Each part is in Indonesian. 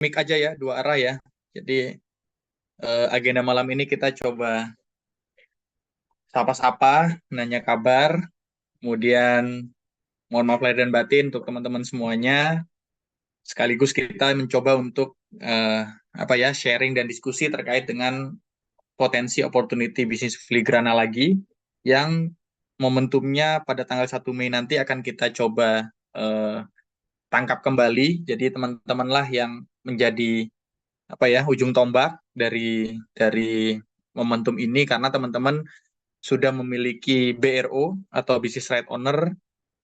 mic aja ya, dua arah ya. Jadi agenda malam ini kita coba sapa-sapa, nanya kabar, kemudian mohon maaf lahir dan batin untuk teman-teman semuanya. Sekaligus kita mencoba untuk apa ya, sharing dan diskusi terkait dengan potensi opportunity bisnis filigrana lagi yang momentumnya pada tanggal 1 Mei nanti akan kita coba tangkap kembali. Jadi teman-teman lah yang menjadi apa ya, ujung tombak dari momentum ini, karena teman-teman sudah memiliki BRO atau business right owner.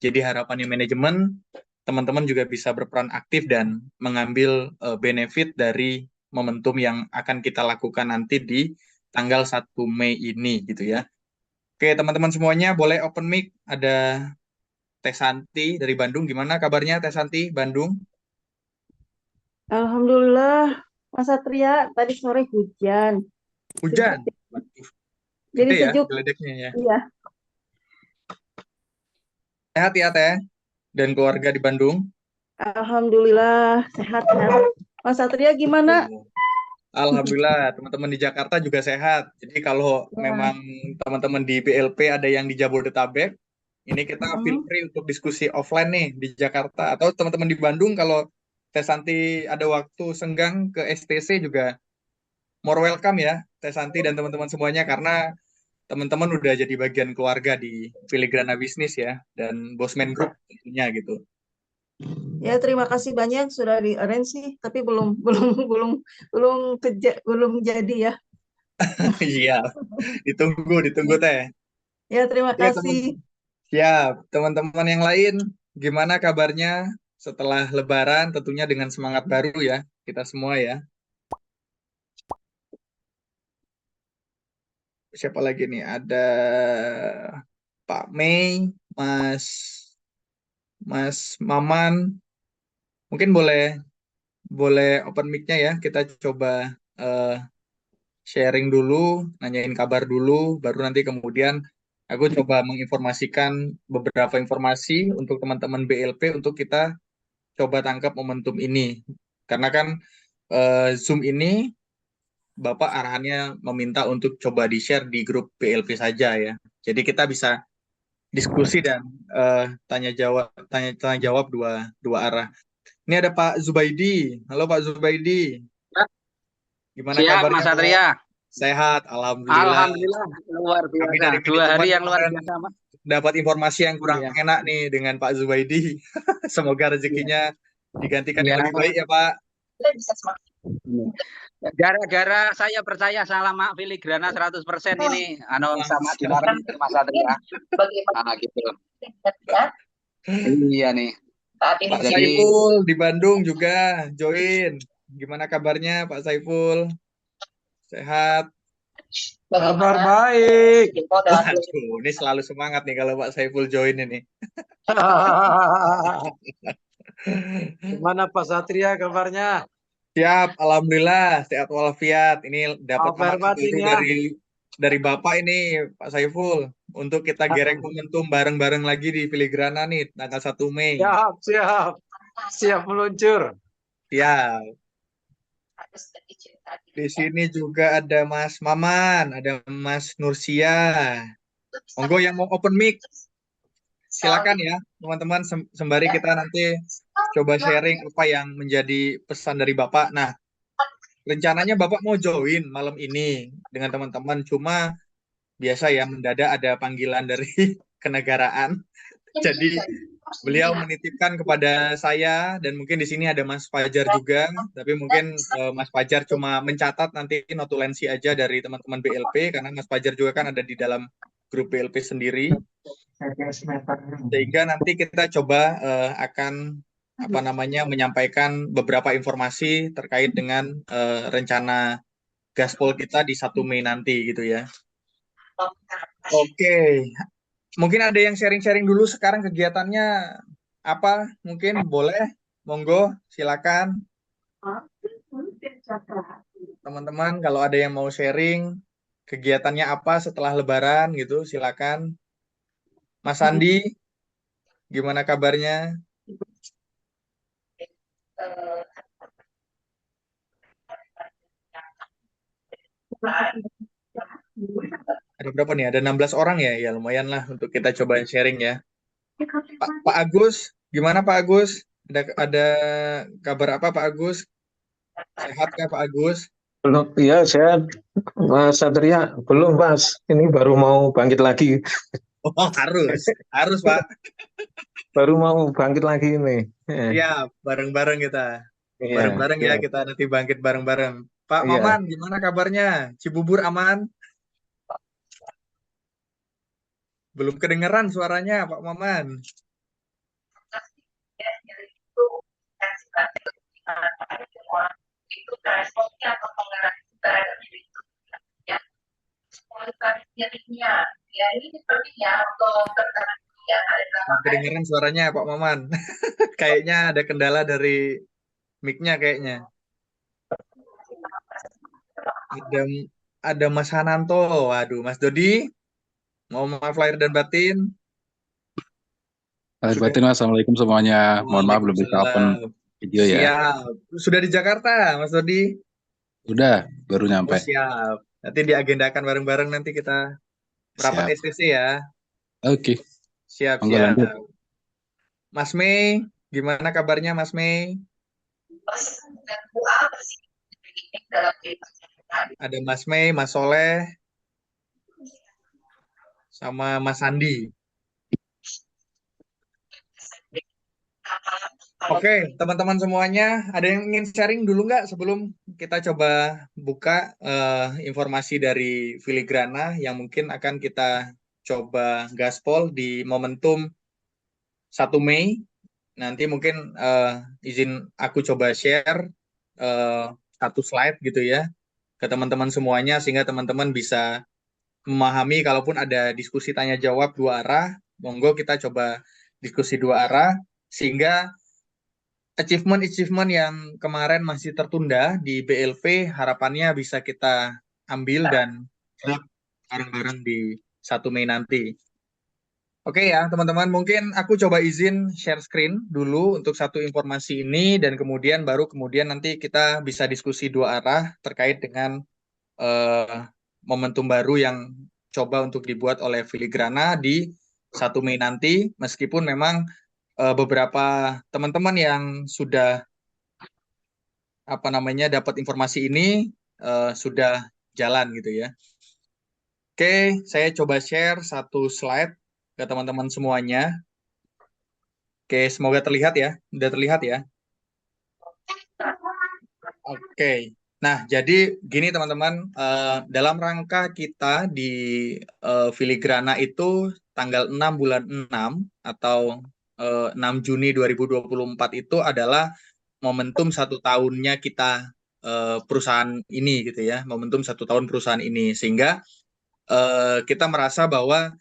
Jadi harapannya manajemen, teman-teman juga bisa berperan aktif dan mengambil benefit dari momentum yang akan kita lakukan nanti di tanggal 1 Mei ini gitu ya. Oke, teman-teman semuanya boleh open mic. Ada Teh Santi dari Bandung. Gimana kabarnya Teh Santi, Bandung? Alhamdulillah, Mas Satria, tadi sore hujan. Sejuk, Hujan. Waduh, jadi gede ya sejuk. geledeknya ya. Iya, Sehat ya Teh dan keluarga di Bandung. Alhamdulillah, sehat-sehat. Mas Satria gimana? Alhamdulillah, teman-teman di Jakarta juga sehat. Jadi kalau Ya, memang teman-teman di BLP ada yang di Jabodetabek, ini kita feel mm, free untuk diskusi offline nih di Jakarta. Atau teman-teman di Bandung, kalau Teh Santi ada waktu senggang ke STC juga more welcome ya, Teh Santi dan teman-teman semuanya, karena teman-teman udah jadi bagian keluarga di Filigrana Bisnis ya, dan Bosman Group tentunya gitu. ya terima kasih banyak sudah di arrange sih, tapi belum belum jadi ya. Iya, ditunggu Teh. Ya terima Oke, kasih. siap. Teman-teman yang lain, gimana kabarnya setelah Lebaran? Tentunya dengan semangat baru ya, kita semua ya. Siapa lagi nih? Ada Pak Mei, Mas Maman. Mungkin boleh boleh open mic-nya ya. Kita coba eh, sharing dulu, nanyain kabar dulu, baru nanti kemudian aku coba menginformasikan beberapa informasi untuk teman-teman BLP untuk kita coba tangkap momentum ini. Karena kan Zoom ini Bapak arahannya meminta untuk coba di-share di grup BLP saja ya. Jadi kita bisa diskusi dan tanya jawab dua dua arah. Ini ada Pak Zubaidi. Halo Pak Zubaidi. Gimana Siap, kabarnya Mas Pak? Satria. Sehat, alhamdulillah. Alhamdulillah, luar Kami biasa. dari Dua hari manajemen yang luar kemarin biasa, Mas. dapat informasi yang kurang Iya, enak nih dengan Pak Zubaidi. Semoga iya, rezekinya digantikan iya. yang lebih baik ya Pak. Gara-gara saya percaya sama filigrana 100% ini, Wah, sama siap. Dilarang itu, Mas Satria. Ah, gitu. Iya nih. Pak Jadi, Saiful di Bandung juga join. Gimana kabarnya Pak Saiful? Sehat? Kabar baik. Waduh, ini selalu semangat nih kalau Pak Saiful join ini. Gimana Pak Satria kabarnya? Siap, alhamdulillah sehat walafiat. Ini dapat Kabar semangat batin baru ya. dari Bapak ini Pak Saiful untuk kita gerek momentum bareng-bareng lagi di Filigrana nih tanggal 1 Mei. Siap, siap. Siap meluncur. Siap. Di sini juga ada Mas Maman, ada Mas Nursia. Monggo yang mau open mic, silakan ya teman-teman, sembari kita nanti coba sharing apa yang menjadi pesan dari Bapak. Nah, rencananya Bapak mau join malam ini dengan teman-teman, cuma biasa ya mendadak ada panggilan dari kenegaraan. Jadi beliau menitipkan kepada saya, dan mungkin di sini ada Mas Fajar juga, tapi mungkin Mas Fajar cuma mencatat nanti notulensi aja dari teman-teman BLP, karena Mas Fajar juga kan ada di dalam grup BLP sendiri, sehingga nanti kita coba akan apa namanya menyampaikan beberapa informasi terkait dengan rencana gaspol kita di 1 Mei nanti gitu ya. Oke, mungkin ada yang sharing-sharing dulu sekarang kegiatannya apa? Mungkin boleh, monggo, silakan teman-teman kalau ada yang mau sharing kegiatannya apa setelah Lebaran gitu, silakan. Mas Andi, gimana kabarnya? Ada berapa nih? Ada 16 orang ya? Ya lumayan lah untuk kita coba sharing ya. Pak Agus, gimana Pak Agus? Ada kabar apa Pak Agus? Sehat kah Pak Agus? Belum, ya saya Mas Satria belum Mas. Ini baru mau bangkit lagi, Oh harus Pak. baru mau bangkit lagi ini. Siap, bareng-bareng kita. Iya, Bareng-bareng ya ya, kita nanti bangkit bareng-bareng. Pak iya. Maman, gimana kabarnya? Cibubur aman? Belum kedengeran suaranya Pak Maman. Belum kedengeran suaranya Pak Maman. Kayaknya ada kendala dari mic-nya kayaknya. Ada ada Mas Hananto. Waduh, Mas Dodi, mau maaf lahir dan batin. Hai Sudah. batin, Mas. Assalamualaikum semuanya. Mohon maaf belum bisa open Waalaikumsalam. video ya. Siap. Sudah di Jakarta, Mas Dodi? Udah, baru Oh, nyampe. siap. Nanti diagendakan bareng-bareng nanti kita rapat Siap. SPC ya. Oke, Siap, monggo siap. lanjut. Mas Mei, gimana kabarnya Mas Mei? Ada Mas Mei, Mas Soleh, sama Mas Sandi. Oke, teman-teman semuanya, ada yang ingin sharing dulu nggak sebelum kita coba buka informasi dari Filigrana yang mungkin akan kita coba gaspol di momentum 1 Mei. Nanti mungkin izin aku coba share satu slide gitu ya ke teman-teman semuanya sehingga teman-teman bisa memahami kalaupun ada diskusi tanya jawab dua arah, monggo kita coba diskusi dua arah sehingga achievement-achievement yang kemarin masih tertunda di BLV harapannya bisa kita ambil dan grab bareng-bareng di 1 Mei nanti. Oke ya teman-teman, mungkin aku coba izin share screen dulu untuk satu informasi ini dan kemudian nanti kita bisa diskusi dua arah terkait dengan momentum baru yang coba untuk dibuat oleh Filigrana di 1 Mei nanti, meskipun memang beberapa teman-teman yang sudah dapat informasi ini sudah jalan gitu ya. Oke, saya coba share satu slide ke teman-teman semuanya. Oke, semoga terlihat ya. Sudah terlihat ya. Oke. Nah, jadi gini teman-teman, dalam rangka kita di Filigrana itu tanggal 6 bulan 6 atau 6 Juni 2024 itu adalah momentum 1 tahunnya kita perusahaan ini gitu ya, momentum 1 tahun perusahaan ini sehingga kita merasa bahwa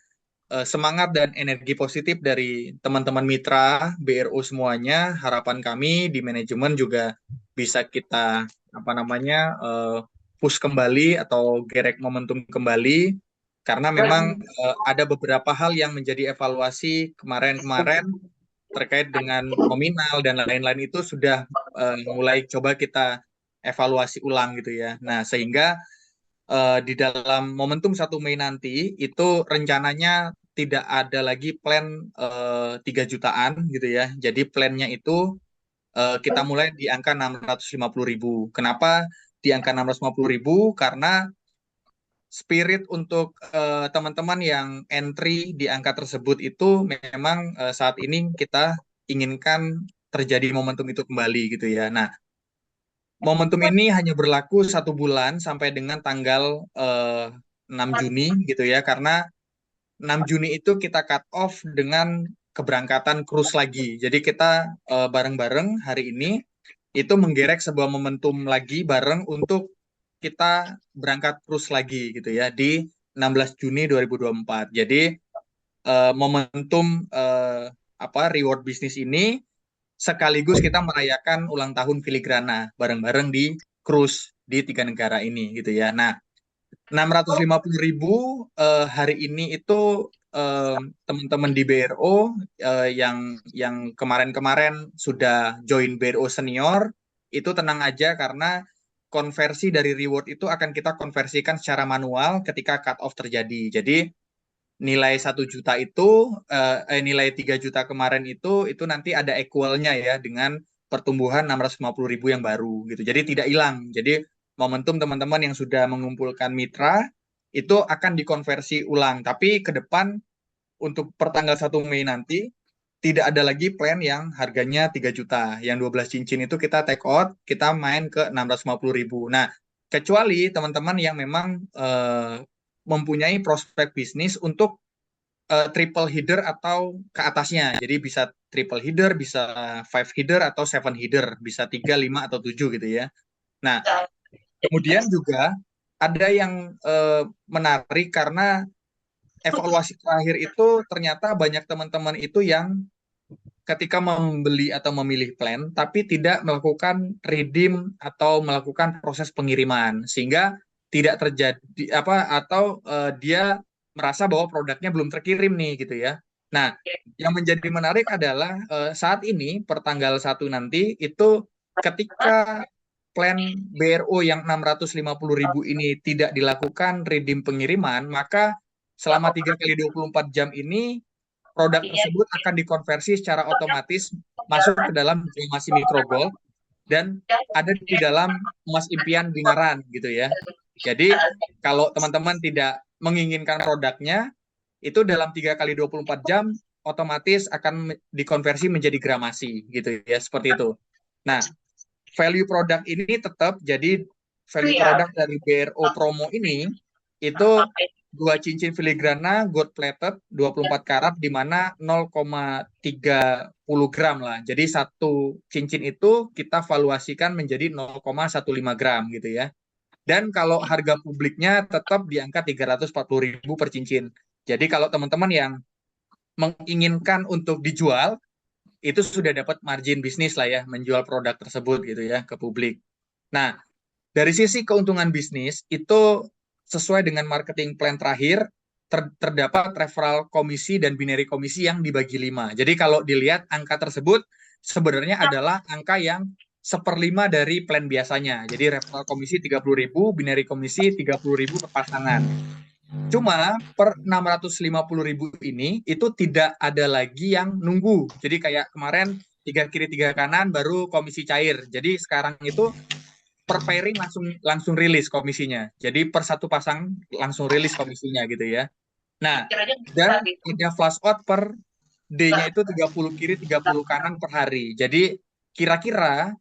semangat dan energi positif dari teman-teman mitra BRO semuanya, harapan kami di manajemen juga bisa kita push kembali atau gerek momentum kembali karena memang ada beberapa hal yang menjadi evaluasi kemarin-kemarin terkait dengan nominal dan lain-lain itu sudah mulai coba kita evaluasi ulang gitu ya. Nah, sehingga di dalam momentum 1 Mei nanti itu rencananya tidak ada lagi plan 3 jutaan gitu ya. Jadi plannya itu kita mulai di angka 650.000. Kenapa di angka 650.000? Karena spirit untuk teman-teman yang entry di angka tersebut itu memang saat ini kita inginkan terjadi momentum itu kembali gitu ya. Nah, momentum ini hanya berlaku 1 bulan sampai dengan tanggal 6 Juni gitu ya, karena 6 Juni itu kita cut off dengan keberangkatan cruise lagi. Jadi kita bareng-bareng hari ini itu menggerek sebuah momentum lagi bareng untuk kita berangkat cruise lagi gitu ya di 16 Juni 2024. Jadi momentum reward bisnis ini sekaligus kita merayakan ulang tahun Filigrana bareng-bareng di cruise di 3 negara ini gitu ya. Nah, 650.000 hari ini itu teman-teman di BRO yang kemarin-kemarin sudah join BRO senior itu tenang aja karena konversi dari reward itu akan kita konversikan secara manual ketika cut off terjadi. Jadi nilai 1 juta itu, nilai 3 juta kemarin itu nanti ada equalnya ya dengan pertumbuhan 650.000 yang baru gitu. Jadi tidak hilang. Jadi momentum teman-teman yang sudah mengumpulkan mitra itu akan dikonversi ulang. Tapi ke depan untuk pertanggal 1 Mei nanti tidak ada lagi plan yang harganya 3 juta. Yang 12 cincin itu kita take out, kita main ke 650.000. Nah, kecuali teman-teman yang memang mempunyai prospek bisnis untuk triple header atau ke atasnya. Jadi bisa triple header, bisa 5 header atau 7 header, bisa 3, 5 atau 7 gitu ya. Nah, kemudian juga ada yang menarik karena evaluasi terakhir itu ternyata banyak teman-teman itu yang ketika membeli atau memilih plan tapi tidak melakukan redeem atau melakukan proses pengiriman sehingga tidak terjadi atau dia merasa bahwa produknya belum terkirim nih gitu ya. Nah, yang menjadi menarik adalah saat ini pertanggal 1 nanti itu ketika plan BRO yang 650.000 ini tidak dilakukan redeem pengiriman, maka selama 3 kali 24 jam ini produk tersebut akan dikonversi secara otomatis masuk ke dalam diplomasi mikrogold dan ada di dalam emas impian binaran gitu ya. Jadi kalau teman-teman tidak menginginkan produknya, itu dalam 3 kali 24 jam otomatis akan dikonversi menjadi gramasi gitu ya, seperti itu. Nah, value produk ini tetap jadi value produk dari BRO promo ini itu 2 cincin filigrana gold plated 24 karat di mana 0,30 gram lah. Jadi satu cincin itu kita valuasikan menjadi 0,15 gram gitu ya. Dan kalau harga publiknya tetap di angka 340.000 per cincin. Jadi kalau teman-teman yang menginginkan untuk dijual itu sudah dapat margin bisnis lah ya menjual produk tersebut gitu ya ke publik. Nah, dari sisi keuntungan bisnis itu sesuai dengan marketing plan terakhir terdapat referral komisi dan binary komisi yang dibagi 5. Jadi kalau dilihat angka tersebut sebenarnya adalah angka yang 1/5 dari plan biasanya. Jadi referral komisi 30.000, binary komisi 30.000 per pasangan. Cuma per 650.000 ini itu tidak ada lagi yang nunggu. Jadi kayak kemarin 3 kiri 3 kanan baru komisi cair. Jadi sekarang itu per pairing langsung rilis komisinya. Jadi per satu pasang langsung rilis komisinya gitu ya. Nah, dan ada flash out per D-nya itu 30 kiri 30 kanan per hari. Jadi kira-kira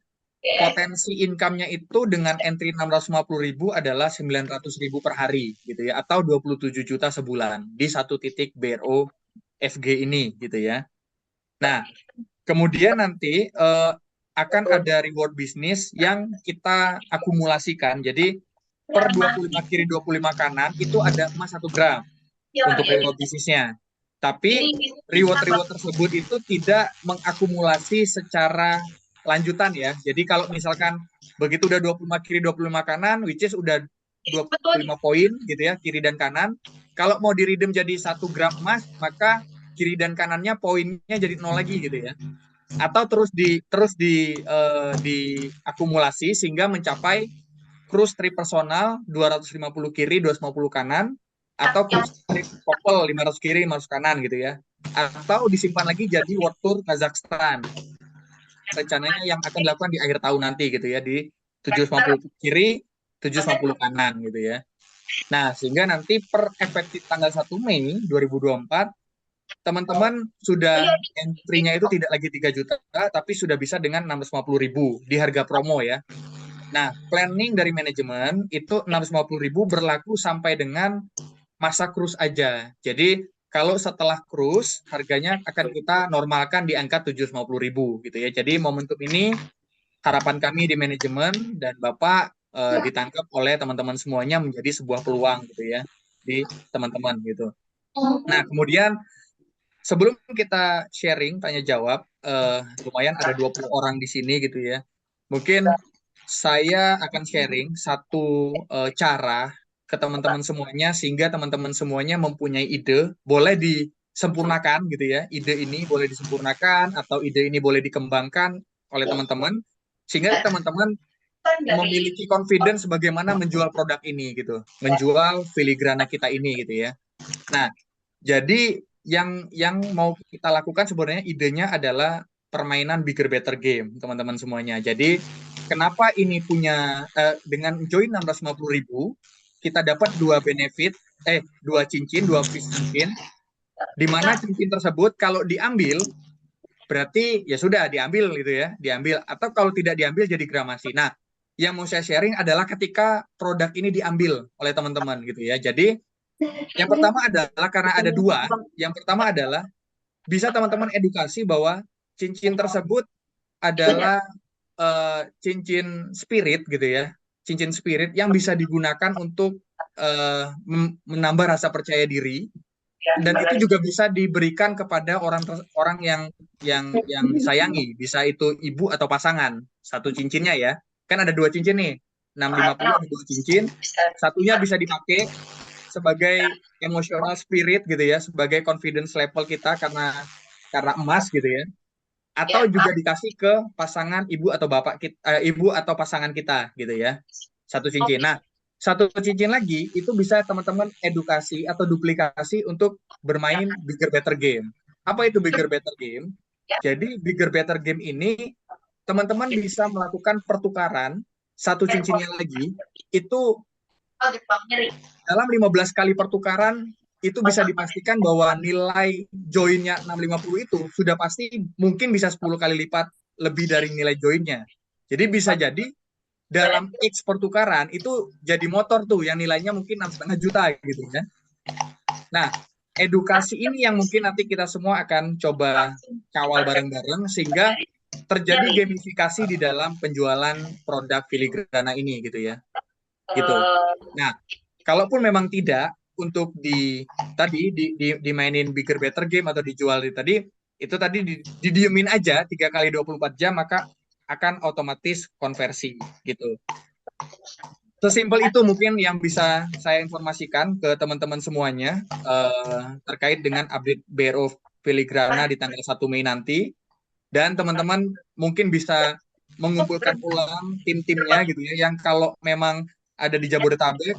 potensi income-nya itu dengan entry 650.000 adalah 900.000 per hari gitu ya, atau 27 juta sebulan di satu titik BRO FG ini gitu ya. Nah, kemudian nanti akan ada reward bisnis yang kita akumulasikan. Jadi per 25 kiri 25 kanan itu ada emas 1 gram untuk reward bisnisnya. Tapi reward tersebut itu tidak mengakumulasi secara lanjutan ya. Jadi kalau misalkan begitu udah 25 kiri 25 kanan, which is udah 25 poin gitu ya, kiri dan kanan. Kalau mau di-redeem jadi 1 gram emas, maka kiri dan kanannya poinnya jadi 0 lagi gitu ya. Atau terus diakumulasi sehingga mencapai cruise trip personal 250 kiri 250 kanan atau cruise trip couple 500 kiri 500 kanan gitu ya, atau disimpan lagi jadi world tour Kazakhstan rencananya yang akan dilakukan di akhir tahun nanti gitu ya, di 750 kiri 750 kanan gitu ya. Nah, sehingga nanti per efektif tanggal 1 Mei 2024 teman-teman sudah entry-nya itu tidak lagi 3 juta, tapi sudah bisa dengan 650.000 di harga promo ya. Nah, planning dari manajemen itu 650.000 berlaku sampai dengan masa cruise aja. Jadi, kalau setelah cruise, harganya akan kita normalkan di angka 750.000 gitu ya. Jadi, momentum ini harapan kami di manajemen dan Bapak ditangkap oleh teman-teman semuanya menjadi sebuah peluang gitu ya di teman-teman gitu. Nah, kemudian sebelum kita sharing tanya jawab, lumayan ada 20 orang di sini gitu ya. Mungkin saya akan sharing satu cara ke teman-teman semuanya sehingga teman-teman semuanya mempunyai ide, boleh disempurnakan gitu ya. Ide ini boleh disempurnakan atau ide ini boleh dikembangkan oleh teman-teman sehingga teman-teman memiliki confidence bagaimana menjual produk ini gitu, menjual filigrana kita ini gitu ya. Nah, jadi yang mau kita lakukan sebenarnya idenya adalah permainan bigger better game, teman-teman semuanya. Jadi kenapa ini punya dengan join 650.000 kita dapat dua benefit, dua cincin, dua piece cincin, di mana cincin tersebut kalau diambil berarti ya sudah diambil gitu ya, diambil, atau kalau tidak diambil jadi gramasi. Nah, yang mau saya sharing adalah ketika produk ini diambil oleh teman-teman gitu ya. Jadi yang pertama adalah karena ada dua. Yang pertama adalah bisa teman-teman edukasi bahwa cincin tersebut adalah cincin spirit gitu ya. Cincin spirit yang bisa digunakan untuk menambah rasa percaya diri, dan itu juga bisa diberikan kepada orang yang disayangi, bisa itu ibu atau pasangan. Satu cincinnya ya. Kan ada dua cincin nih. 650 ada dua cincin. Satunya bisa dipakai sebagai emotional spirit gitu ya, sebagai confidence level kita karena emas gitu ya. Atau juga dikasih ke pasangan ibu atau bapak kita, ibu atau pasangan kita gitu ya. Satu cincin. Nah, satu cincin lagi itu bisa teman-teman edukasi atau duplikasi untuk bermain bigger better game. Apa itu bigger better game? Jadi bigger better game ini teman-teman bisa melakukan pertukaran satu cincinnya lagi itu dalam 15 kali pertukaran itu bisa dipastikan bahwa nilai joinnya 650 itu sudah pasti mungkin bisa 10 kali lipat lebih dari nilai joinnya. Jadi bisa jadi dalam X pertukaran itu jadi motor tuh yang nilainya mungkin 6,5 juta gitu ya. Nah, edukasi ini yang mungkin nanti kita semua akan coba kawal bareng-bareng sehingga terjadi gamifikasi di dalam penjualan produk filigrana ini gitu ya. Gitu. Nah, kalaupun memang tidak untuk dimainin bigger better game atau dijual itu tadi didiemin aja 3 kali 24 jam maka akan otomatis konversi gitu. Sesimpel itu mungkin yang bisa saya informasikan ke teman-teman semuanya terkait dengan update BRO Filigrana di tanggal 1 Mei nanti. Dan teman-teman mungkin bisa mengumpulkan ulang tim-timnya gitu ya, yang kalau memang ada di Jabodetabek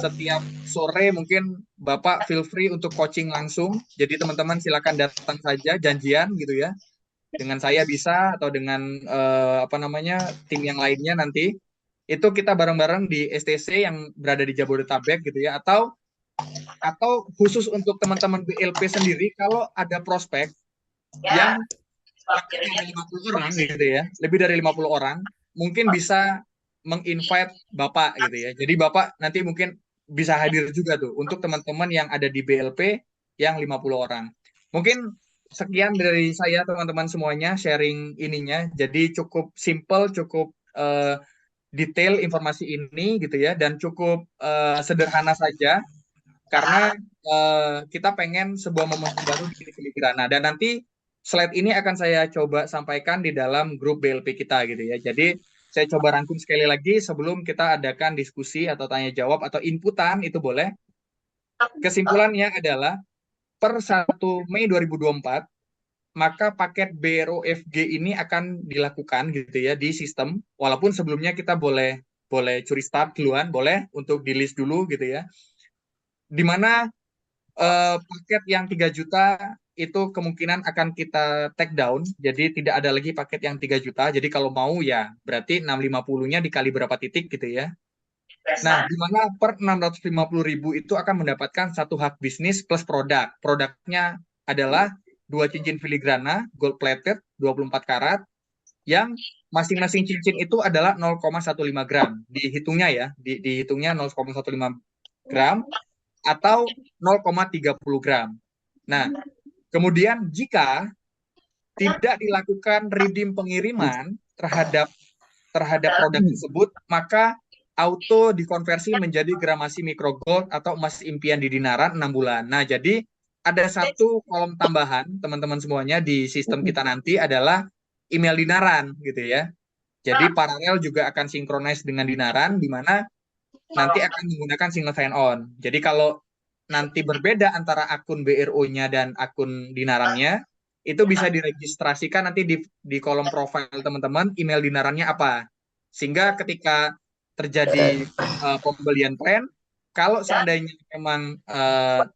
setiap sore mungkin Bapak feel free untuk coaching langsung. Jadi teman-teman silakan datang saja janjian gitu ya. Dengan saya bisa atau dengan tim yang lainnya nanti. Itu kita bareng-bareng di STC yang berada di Jabodetabek gitu ya, atau khusus untuk teman-teman BLP sendiri kalau ada prospek yang 50 orang gitu ya, lebih dari 50 orang, mungkin bisa menginvite Bapak gitu ya. Jadi Bapak nanti mungkin bisa hadir juga tuh untuk teman-teman yang ada di BLP yang 50 orang. Mungkin sekian dari saya teman-teman semuanya sharing ininya. Jadi cukup simple, cukup detail informasi ini gitu ya, dan cukup sederhana saja karena kita pengen sebuah momentum baru di Filigrana. Dan nanti slide ini akan saya coba sampaikan di dalam grup BLP kita gitu ya. Jadi saya coba rangkum sekali lagi sebelum kita adakan diskusi atau tanya jawab atau inputan itu boleh. Kesimpulannya adalah per 1 Mei 2024 maka paket BROFG ini akan dilakukan gitu ya di sistem. Walaupun sebelumnya kita boleh curi start duluan, boleh untuk di list dulu gitu ya. Di mana paket yang 3 juta itu kemungkinan akan kita take down, jadi tidak ada lagi paket yang 3 juta, jadi kalau mau ya berarti 650-nya dikali berapa titik gitu ya. Nah, di mana per 650.000 itu akan mendapatkan satu hak bisnis plus produk. Produknya adalah 2 cincin filigrana gold plated 24 karat yang masing-masing cincin itu adalah 0,15 gram. Dihitungnya ya, dihitungnya 0,15 gram atau 0,30 gram. Nah, kemudian jika tidak dilakukan redeem pengiriman terhadap produk tersebut, maka auto dikonversi menjadi gramasi mikro gold atau emas impian di dinaran 6 bulan. Nah, jadi ada satu kolom tambahan teman-teman semuanya di sistem kita nanti adalah email dinaran gitu ya. Jadi paralel juga akan sinkronis dengan dinaran di mana nanti akan menggunakan single sign on. Jadi kalau nanti berbeda antara akun BRO-nya dan akun dinarannya, itu bisa diregistrasikan nanti di kolom profil teman-teman email dinarannya apa. Sehingga ketika terjadi pembelian plan, kalau seandainya memang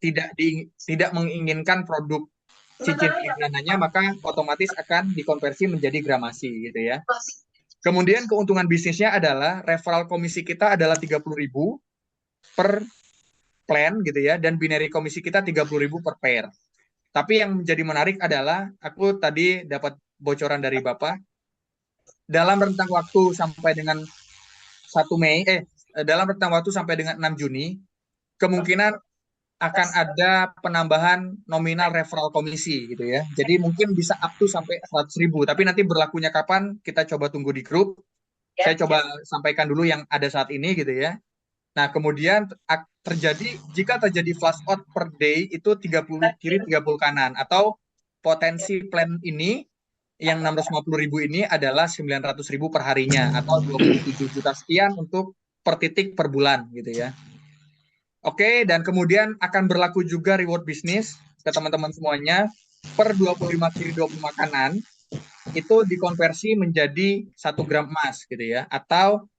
tidak menginginkan produk cincin filigrananya, maka otomatis akan dikonversi menjadi gramasi gitu ya. Kemudian keuntungan bisnisnya adalah referral komisi kita adalah 30.000 per plan gitu ya, dan binary komisi kita 30.000 per pair. Tapi yang menjadi menarik adalah aku tadi dapat bocoran dari Bapak, dalam rentang waktu sampai dengan 1 Mei, dalam rentang waktu sampai dengan 6 Juni, kemungkinan akan ada penambahan nominal referral komisi gitu ya. Jadi mungkin bisa up to sampai 100.000, tapi nanti berlakunya kapan kita coba tunggu di grup. Saya coba sampaikan dulu yang ada saat ini gitu ya. Nah, kemudian jika terjadi flush out per day itu 30 kiri 30 kanan, atau potensi plan ini yang 650.000 ini adalah 900.000 per harinya, atau 27 juta sekian untuk per titik per bulan gitu ya. Oke, dan kemudian akan berlaku juga reward bisnis ke teman-teman semuanya, per 25 kiri 25 kanan itu dikonversi menjadi 1 gram emas gitu ya, atau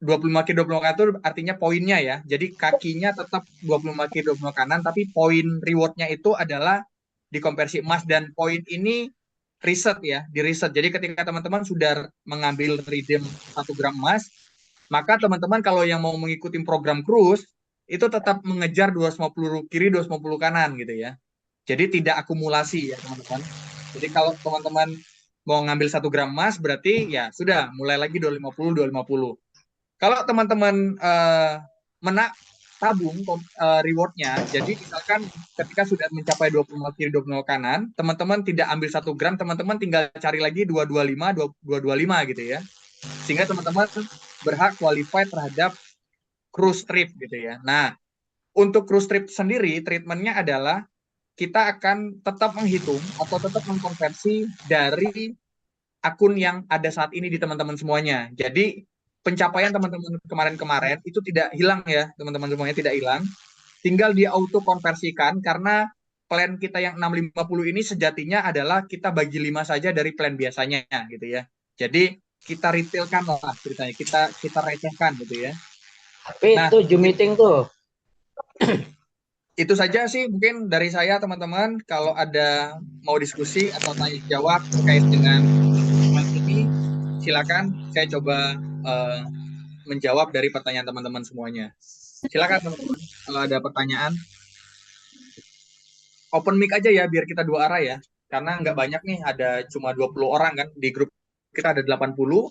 25 kiri 25 kanan itu artinya poinnya ya. Jadi kakinya tetap 25 kiri 25 kanan, tapi poin rewardnya itu adalah dikonversi emas, dan poin ini riset ya, di riset. Jadi ketika teman-teman sudah mengambil redeem 1 gram emas, maka teman-teman kalau yang mau mengikuti program cruise itu tetap mengejar 250 kiri 250 kanan gitu ya. Jadi tidak akumulasi ya teman-teman. Jadi kalau teman-teman mau ngambil 1 gram emas, berarti ya sudah mulai lagi 250 250. Kalau teman-teman tabung rewardnya, jadi misalkan ketika sudah mencapai 25 kiri 25 kanan, teman-teman tidak ambil 1 gram, teman-teman tinggal cari lagi 225 225 gitu ya, sehingga teman-teman berhak qualify terhadap cruise trip gitu ya. Nah, untuk cruise trip sendiri treatmentnya adalah kita akan tetap menghitung atau tetap mengkonversi dari akun yang ada saat ini di teman-teman semuanya. Jadi pencapaian teman-teman kemarin-kemarin itu tidak hilang ya, teman-teman semuanya tidak hilang. Tinggal di auto konversikan, karena plan kita yang 650 ini sejatinya adalah kita bagi 5 saja dari plan biasanya gitu ya. Jadi kita retailkan lah ceritanya, kita recehkan gitu ya. Tapi Nah, itu Zoom meeting tuh. Itu saja sih mungkin dari saya teman-teman. Kalau ada mau diskusi atau tanya jawab terkait dengan ini, silakan saya coba menjawab dari pertanyaan teman-teman semuanya. Silakan teman-teman, kalau ada pertanyaan. Open mic aja ya, biar kita 2 arah ya. Karena nggak banyak nih, ada cuma 20 orang kan. Di grup kita ada 80,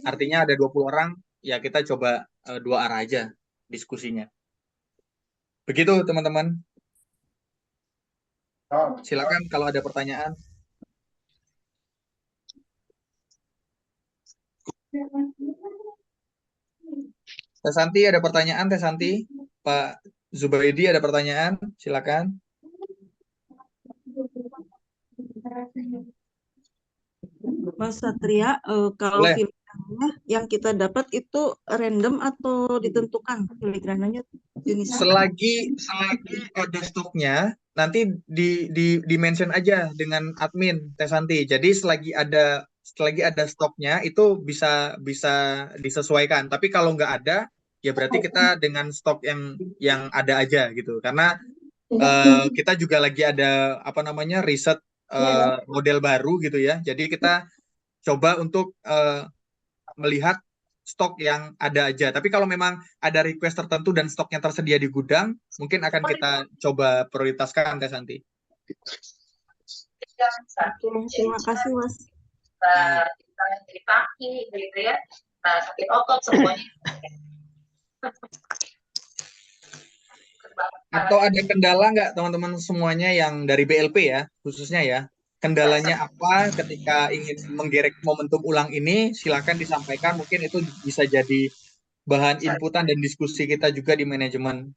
artinya ada 20 orang, ya kita coba 2 arah aja diskusinya. Begitu teman-teman. Silakan kalau ada pertanyaan. Teh Santi ada pertanyaan, Teh Santi? Pak Zubaidi ada pertanyaan? Silakan. Mas Satria, kalau Boleh. filigrananya yang kita dapat itu random atau ditentukan filigrananya jenisnya? Selagi ada stoknya, nanti di mention aja dengan admin Teh Santi. Jadi selagi ada stoknya itu bisa disesuaikan. Tapi kalau nggak ada, ya berarti kita dengan stok yang ada aja gitu. Karena kita juga lagi ada riset model baru gitu ya. Jadi kita coba untuk melihat stok yang ada aja. Tapi kalau memang ada request tertentu dan stoknya tersedia di gudang, mungkin akan kita coba prioritaskan, Teh Santi. Oke, terima kasih Mas. Dari kaki gitu ya. Nah, sakit otot semuanya. Atau ada kendala nggak teman-teman semuanya yang dari BLP ya, khususnya ya? Kendalanya apa ketika ingin menggerek momentum ulang ini? Silakan disampaikan, mungkin itu bisa jadi bahan inputan dan diskusi kita juga di manajemen.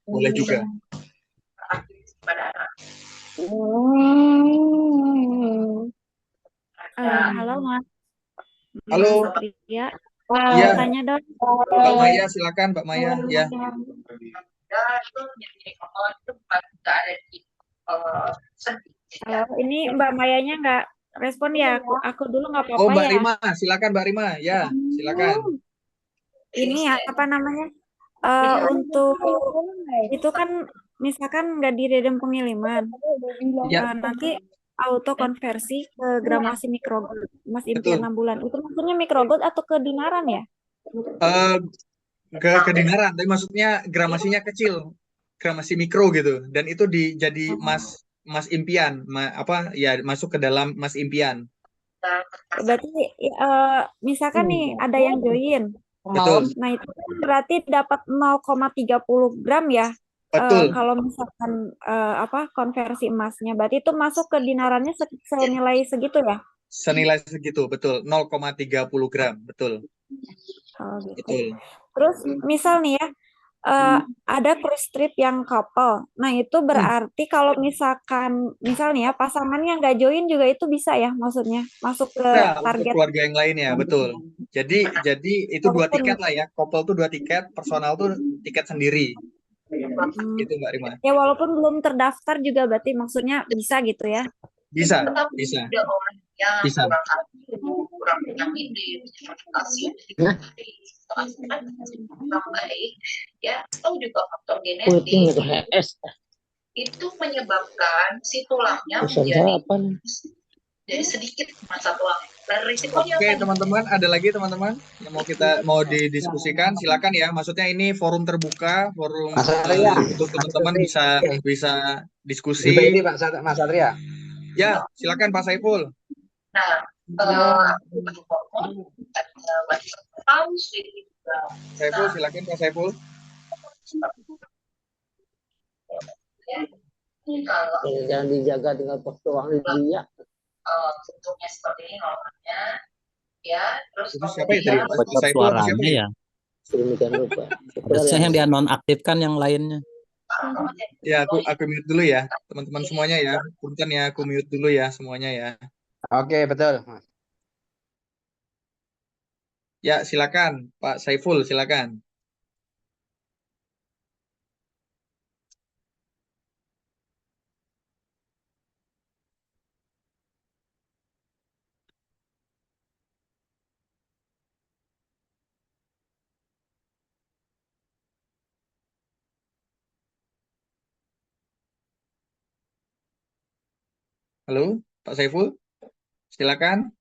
Boleh juga. Halo Mas. Halo. Satria. Iya. Tanya dong. Mbak Maya, silakan Mbak Maya. Ya. Halo, ini Mbak Mayanya respon ya. Aku dulu nggak Oh, apa-apa Mbak ya. Rima, silakan Mbak Rima. Ya, silakan. Ini ya apa namanya? Untuk itu kan misalkan nggak di redem pengiriman, Ya, nanti auto konversi ke gramasi mikrogot, Mas impian betul. 6 bulan. Itu maksudnya mikrogot atau kedinaran ya? Eh, kedengaran, tapi maksudnya gramasinya kecil, gramasi mikro gitu, dan itu jadi Mas impian, apa ya, masuk ke dalam Mas impian. Berarti misalkan nih ada yang join. Betul, Nah, itu kan berarti dapat 0,30 gram ya. betul. Kalau misalkan apa konversi emasnya, berarti itu masuk ke dinarannya senilai segitu ya? Senilai segitu, betul. 0,30 gram, betul. Oh, gitu. Betul. Terus misal nih ya, ada cruise trip yang couple. Nah, itu berarti kalau misalkan nih ya pasangannya nggak join juga itu bisa ya, maksudnya masuk ke Bisa untuk target. keluarga yang lainnya, betul. Jadi itu 2 Walaupun tiket lah ya. Couple tuh 2 tiket, personal tuh tiket sendiri. Gitu Mbak Rima. ya walaupun belum terdaftar juga berarti maksudnya bisa gitu ya. Bisa, Tetapi bisa. ada orang yang Bisa. kurang satu, kurang menyakiti, sertifikasi, kurang baik, ya, atau juga faktor genetik itu menyebabkan si tulangnya jadi sedikit masa tulang. Dan risikonya Oke, teman-teman, ada lagi teman-teman yang mau didiskusikan, silakan ya. Maksudnya ini forum terbuka, forum untuk teman-teman bisa diskusi. Mas Satria. Ya, silakan Pak Saiful. Nah, tahu sih Saiful, silakan Pak Saiful. kalau Jangan dijaga dengan pertuangan dia. bentuknya seperti ini normalnya, ya, terus Itu siapa ya tadi? Pak Bocor Saiful apa siapa suaranya ya? ya. Sedemikian rupa. Harusnya yang dia nonaktifkan yang lainnya. Ya, aku mute dulu ya, teman-teman semuanya ya. Punten ya, aku mute dulu ya semuanya ya. Oke, betul. Ya, silakan Pak Saiful, silakan. Halo, Pak Saiful, silakan.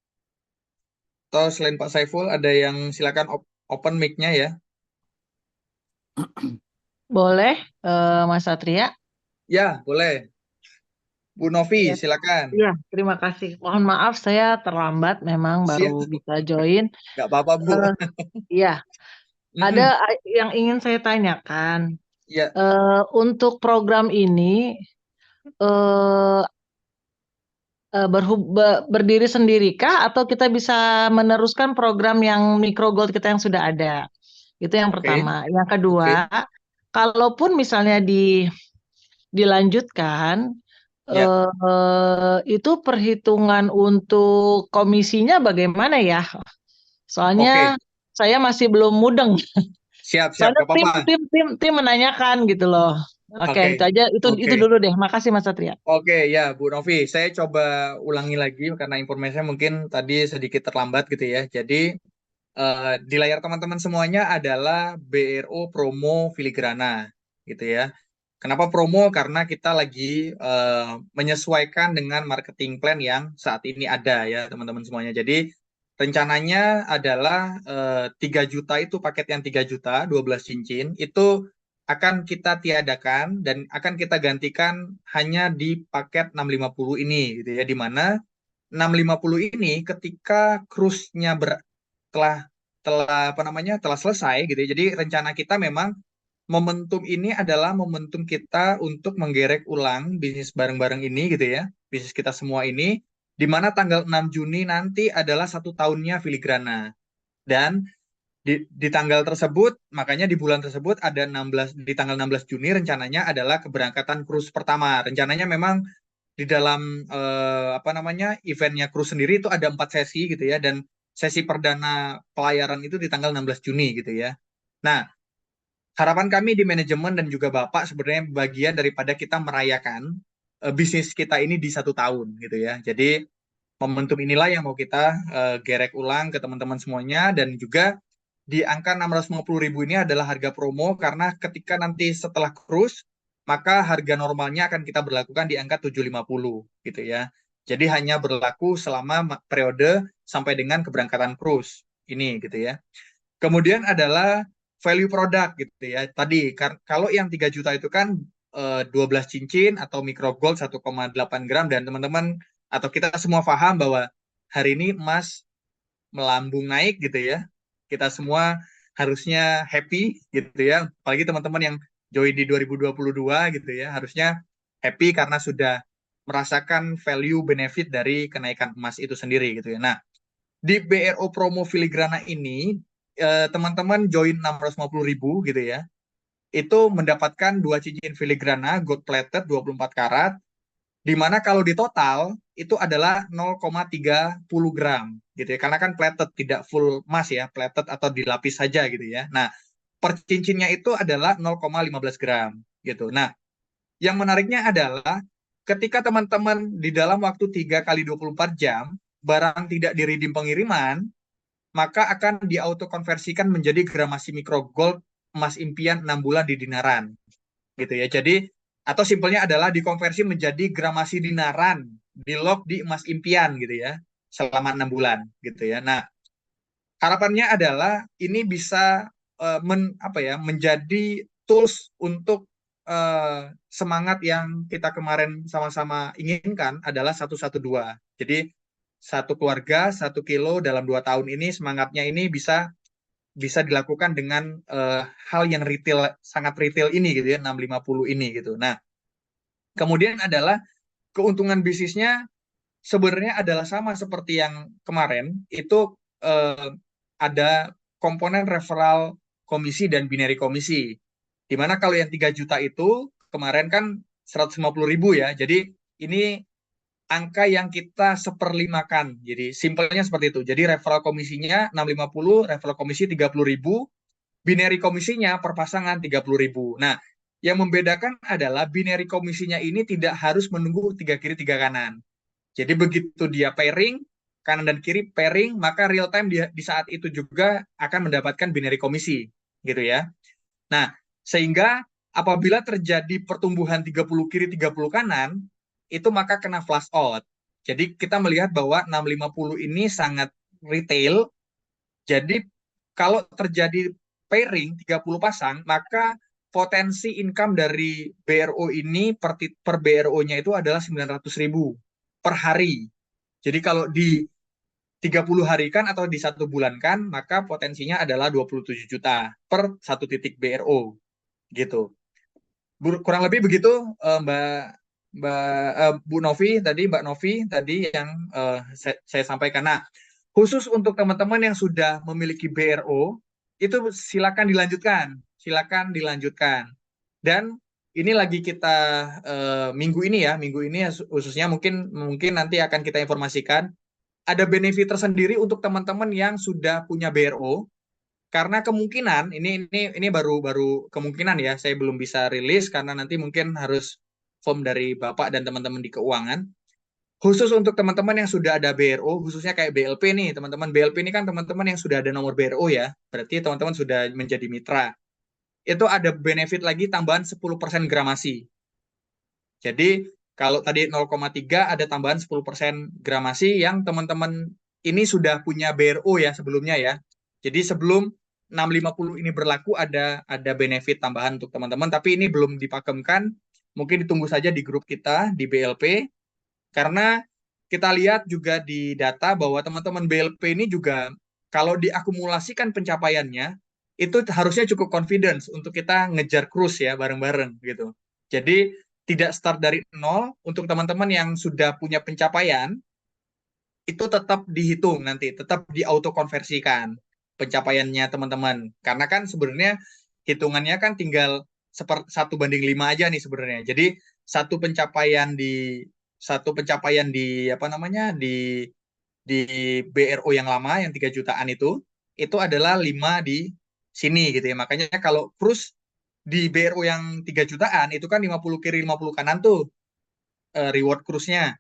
Atau selain Pak Saiful, ada yang silakan open mic-nya ya. Boleh, Mas Satria? Ya, boleh. Bu Novi, silakan. Iya, terima kasih. Mohon maaf saya terlambat, memang baru bisa join. Nggak apa-apa, Bu. Iya, ada yang ingin saya tanyakan. Ya. Untuk program ini berdiri sendirikah atau kita bisa meneruskan program yang microgold kita yang sudah ada? Itu yang pertama. Yang kedua, kalaupun misalnya dilanjutkan, itu perhitungan untuk komisinya bagaimana ya? Soalnya saya masih belum mudeng. Siap, Soalnya gak apa-apa. tim menanyakan gitu loh. Oke, itu aja. Itu dulu deh. Makasih Mas Satria. Oke, ya Bu Novi, saya coba ulangi lagi karena informasinya mungkin tadi sedikit terlambat gitu ya. Jadi di layar teman-teman semuanya adalah BRO promo filigrana gitu ya. Kenapa promo? Karena kita lagi menyesuaikan dengan marketing plan yang saat ini ada ya teman-teman semuanya. Jadi rencananya adalah 3 juta itu paket yang 3 juta, 12 cincin, itu akan kita tiadakan dan akan kita gantikan hanya di paket 650 ini gitu ya, di mana 650 ini ketika cruise-nya telah selesai gitu ya. Jadi rencana kita memang momentum ini adalah momentum kita untuk menggerek ulang bisnis bareng-bareng ini gitu ya, bisnis kita semua ini, di mana tanggal 6 Juni nanti adalah 1 tahunnya Filigrana. Dan di tanggal tersebut, makanya di bulan tersebut ada di tanggal 16 Juni rencananya adalah keberangkatan cruise pertama. Rencananya memang di dalam eventnya cruise sendiri itu ada 4 sesi gitu ya, dan sesi perdana pelayaran itu di tanggal 16 Juni gitu ya. Nah, harapan kami di manajemen dan juga Bapak sebenarnya bagian daripada kita merayakan bisnis kita ini di 1 tahun gitu ya. Jadi momentum inilah yang mau kita gerek ulang ke teman-teman semuanya, dan juga di angka 650.000 ini adalah harga promo karena ketika nanti setelah cruise maka harga normalnya akan kita berlakukan di angka 750 gitu ya. Jadi hanya berlaku selama periode sampai dengan keberangkatan cruise ini gitu ya. Kemudian adalah value product gitu ya. Tadi kalau yang 3 juta itu kan 12 cincin atau micro gold 1,8 gram, dan teman-teman atau kita semua paham bahwa hari ini emas melambung naik gitu ya. Kita semua harusnya happy gitu ya. Apalagi teman-teman yang join di 2022 gitu ya, harusnya happy karena sudah merasakan value benefit dari kenaikan emas itu sendiri gitu ya. Nah, di BRO promo filigrana ini teman-teman join 650.000 gitu ya, itu mendapatkan 2 cincin filigrana gold plated 24 karat, di mana kalau di total itu adalah 0,30 gram gitu ya, karena kan plated tidak full emas ya, plated atau dilapis saja gitu ya. Nah, per cincinnya itu adalah 0,15 gram gitu. Nah, yang menariknya adalah ketika teman-teman di dalam waktu 3 kali 24 jam barang tidak di-redeem pengiriman, maka akan diautokonversikan menjadi gramasi micro gold emas impian 6 bulan di dinaran gitu ya. Jadi atau simpelnya adalah dikonversi menjadi gramasi dinaran di lock di emas impian gitu ya selama 6 bulan gitu ya. Nah, harapannya adalah ini bisa menjadi tools untuk semangat yang kita kemarin sama-sama inginkan adalah 112. Jadi satu keluarga 1 kilo dalam 2 tahun ini, semangatnya ini bisa dilakukan dengan hal yang retail, sangat retail ini gitu ya, 650 ini gitu. Nah, kemudian adalah keuntungan bisnisnya sebenarnya adalah sama seperti yang kemarin, itu ada komponen referral komisi dan binary komisi. Dimana kalau yang 3 juta itu kemarin kan 150.000 ya, jadi ini angka yang kita seperlimakan. Jadi simpelnya seperti itu. Jadi referral komisinya 650, referral komisi 30.000, binary komisinya per pasangan 30.000. Nah, yang membedakan adalah binary komisinya ini tidak harus menunggu 3 kiri 3 kanan. Jadi begitu dia pairing, kanan dan kiri pairing, maka real time di saat itu juga akan mendapatkan binary komisi, gitu ya. Nah, sehingga apabila terjadi pertumbuhan 30 kiri 30 kanan, itu maka kena flush out. Jadi kita melihat bahwa 650 ini sangat retail. Jadi kalau terjadi pairing 30 pasang, maka potensi income dari BRO ini per BRO-nya itu adalah 900.000 per hari. Jadi kalau di 30 hari kan atau di 1 bulan kan, maka potensinya adalah 27 juta per 1 titik BRO. Gitu. Kurang lebih begitu Mbak Novi tadi yang saya sampaikan. Nah, khusus untuk teman-teman yang sudah memiliki BRO, itu silakan dilanjutkan. Dan ini lagi kita minggu ini khususnya mungkin nanti akan kita informasikan ada benefit tersendiri untuk teman-teman yang sudah punya BRO. Karena kemungkinan ini baru kemungkinan ya, saya belum bisa rilis karena nanti mungkin harus form dari Bapak dan teman-teman di keuangan. Khusus untuk teman-teman yang sudah ada BRO, khususnya kayak BLP nih, teman-teman BLP ini kan teman-teman yang sudah ada nomor BRO ya, berarti teman-teman sudah menjadi mitra. Itu ada benefit lagi tambahan 10% gramasi. Jadi kalau tadi 0,3 ada tambahan 10% gramasi yang teman-teman ini sudah punya BRO ya sebelumnya ya. Jadi sebelum 650 ini berlaku ada benefit tambahan untuk teman-teman, tapi ini belum dipakemkan. Mungkin ditunggu saja di grup kita di BLP, karena kita lihat juga di data bahwa teman-teman BLP ini juga kalau diakumulasikan pencapaiannya itu harusnya cukup confidence untuk kita ngejar cruise ya bareng-bareng gitu. Jadi tidak start dari nol. Untuk teman-teman yang sudah punya pencapaian itu tetap dihitung nanti, tetap diautokonversikan pencapaiannya teman-teman. Karena kan sebenarnya hitungannya kan tinggal 1:5 aja nih sebenarnya. Jadi satu pencapaian di BRO yang lama yang 3 jutaan itu adalah 5 di sini gitu ya. Makanya kalau cruise di BRO yang 3 jutaan itu kan 50 kiri 50 kanan tuh reward cruise-nya.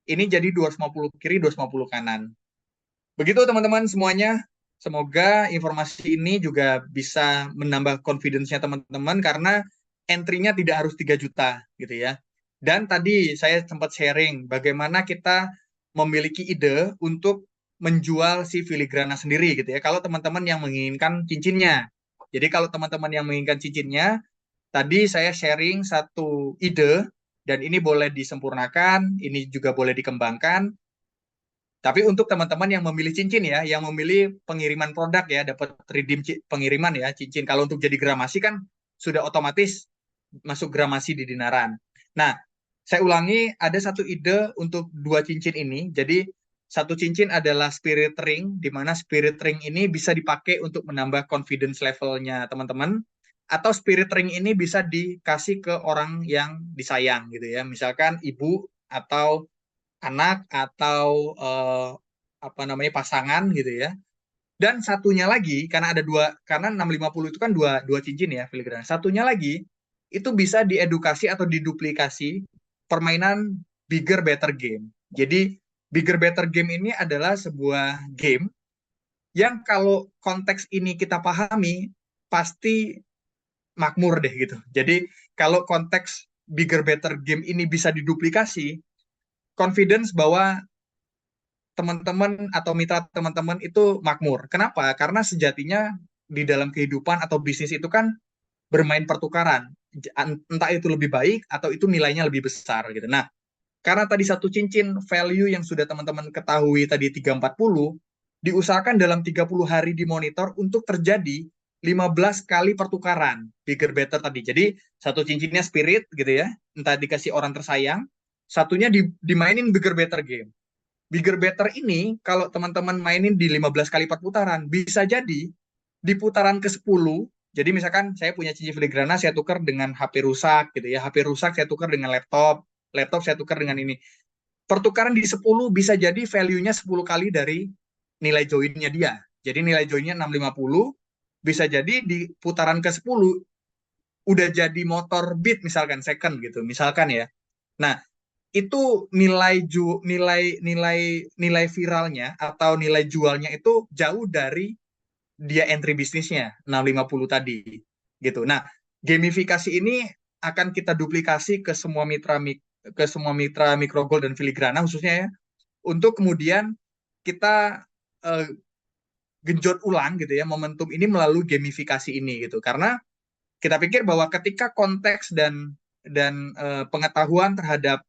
ini jadi 250 kiri, 250 kanan. Begitu teman-teman semuanya. Semoga informasi ini juga bisa menambah confidence-nya teman-teman karena entry-nya tidak harus 3 juta gitu ya. Dan tadi saya sempat sharing bagaimana kita memiliki ide untuk menjual si filigrana sendiri gitu ya. Kalau teman-teman yang menginginkan cincinnya. Jadi kalau teman-teman yang menginginkan cincinnya, tadi saya sharing satu ide dan ini boleh disempurnakan, ini juga boleh dikembangkan. Tapi untuk teman-teman yang memilih cincin ya, yang memilih pengiriman produk ya, dapat redeem pengiriman ya, cincin. Kalau untuk jadi gramasi kan sudah otomatis masuk gramasi di dinaran. Nah, saya ulangi, ada satu ide untuk 2 cincin ini. Jadi, satu cincin adalah spirit ring, di mana spirit ring ini bisa dipakai untuk menambah confidence levelnya teman-teman. Atau spirit ring ini bisa dikasih ke orang yang disayang gitu ya. Misalkan ibu atau anak atau pasangan gitu ya. Dan satunya lagi karena ada 2, karena 650 itu kan dua cincin ya filigrana. Satunya lagi itu bisa diedukasi atau diduplikasi permainan bigger better game. Jadi bigger better game ini adalah sebuah game yang kalau konteks ini kita pahami pasti makmur deh gitu. Jadi kalau konteks bigger better game ini bisa diduplikasi, confidence bahwa teman-teman atau mitra teman-teman itu makmur. Kenapa? Karena sejatinya di dalam kehidupan atau bisnis itu kan bermain pertukaran. Entah itu lebih baik atau itu nilainya lebih besar gitu. Nah, karena tadi satu cincin value yang sudah teman-teman ketahui tadi 340, diusahakan dalam 30 hari dimonitor untuk terjadi 15 kali pertukaran bigger better tadi. Jadi satu cincinnya spirit gitu ya, entah dikasih orang tersayang, satunya dimainin bigger better game. Bigger better ini kalau teman-teman mainin di 15 kali perputaran, bisa jadi di putaran ke-10, jadi misalkan saya punya cincin filigrana, saya tukar dengan HP rusak gitu ya, HP rusak saya tukar dengan laptop saya tukar dengan ini. Pertukaran di 10 bisa jadi value-nya 10 kali dari nilai join-nya dia. Jadi nilai join-nya 650, bisa jadi di putaran ke-10 udah jadi motor bid misalkan second gitu, misalkan ya. Nah, itu nilai viralnya atau nilai jualnya itu jauh dari dia entry bisnisnya 650 tadi gitu. Nah, gamifikasi ini akan kita duplikasi ke semua mitra Micro Gold dan Filigrana khususnya ya, untuk kemudian kita genjot ulang gitu ya momentum ini melalui gamifikasi ini gitu. Karena kita pikir bahwa ketika konteks dan pengetahuan terhadap